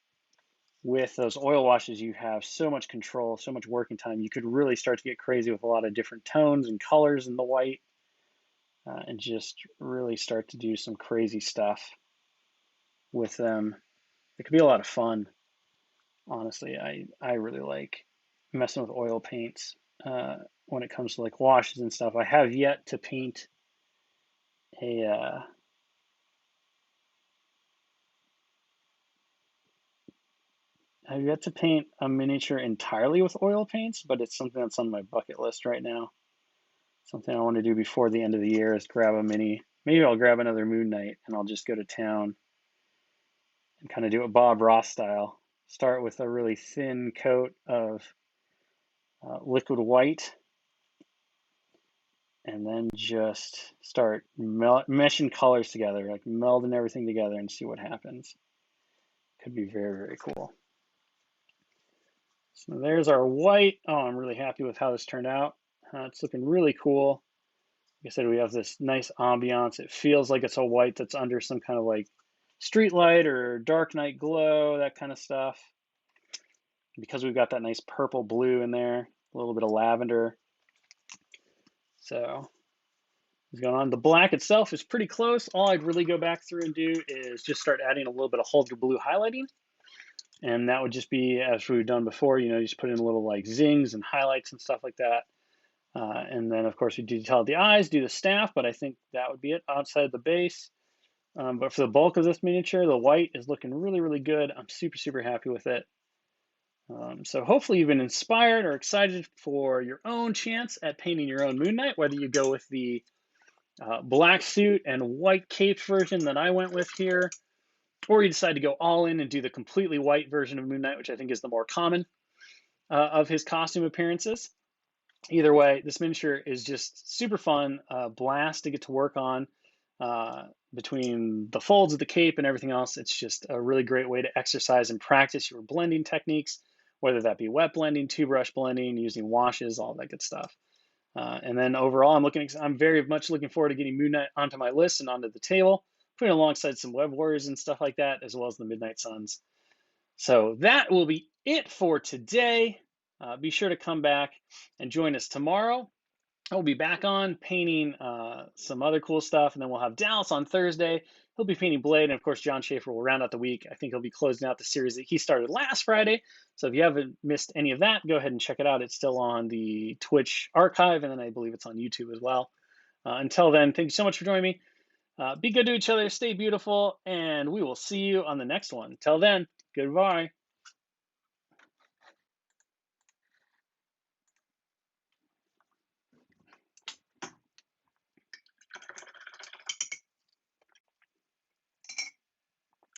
with those oil washes, you have so much control, so much working time. You could really start to get crazy with a lot of different tones and colors in the white and just really start to do some crazy stuff with them. It could be a lot of fun. Honestly, I really like messing with oil paints when it comes to like washes and stuff. I have yet to paint a I've yet to paint a miniature entirely with oil paints, but it's something that's on my bucket list right now. Something I want to do before the end of the year is grab a mini. Maybe I'll grab another Moon Knight and I'll just go to town and kind of do it Bob Ross style. Start with a really thin coat of liquid white and then just start meshing colors together, like melding everything together and see what happens. Could be very, very cool. So there's our white. Oh, I'm really happy with how this turned out. It's looking really cool. Like I said, we have this nice ambiance. It feels like it's a white that's under some kind of like street light or dark night glow, that kind of stuff. Because we've got that nice purple blue in there, a little bit of lavender. So what's going on? The black itself is pretty close. All I'd really go back through and do is just start adding a little bit of Hulk blue highlighting. And that would just be, as we've done before, you just put in a little like zings and highlights and stuff like that. And then, of course, we detail the eyes, do the staff, but I think that would be it outside the base. But for the bulk of this miniature, the white is looking really, really good. I'm super, super happy with it. So hopefully you've been inspired or excited for your own chance at painting your own Moon Knight, whether you go with the black suit and white cape version that I went with here, or you decide to go all in and do the completely white version of Moon Knight, which I think is the more common of his costume appearances. Either way, this miniature is just super fun, blast to get to work on. Between the folds of the cape and everything else, it's just a really great way to exercise and practice your blending techniques, whether that be wet blending, two brush blending, using washes, all that good stuff. And then overall, I'm very much looking forward to getting Moon Knight onto my list and onto the table, putting alongside some Web Warriors and stuff like that, as well as the Midnight Suns. So that will be it for today. Be sure to come back and join us tomorrow. I'll be back on painting some other cool stuff, and then we'll have Dallas on Thursday. He'll be painting Blade, and of course, John Schaefer will round out the week. I think he'll be closing out the series that he started last Friday. So if you haven't missed any of that, go ahead and check it out. It's still on the Twitch archive, and then I believe it's on YouTube as well. Until then, thank you so much for joining me. Be good to each other, stay beautiful, and we will see you on the next one. Till then, goodbye.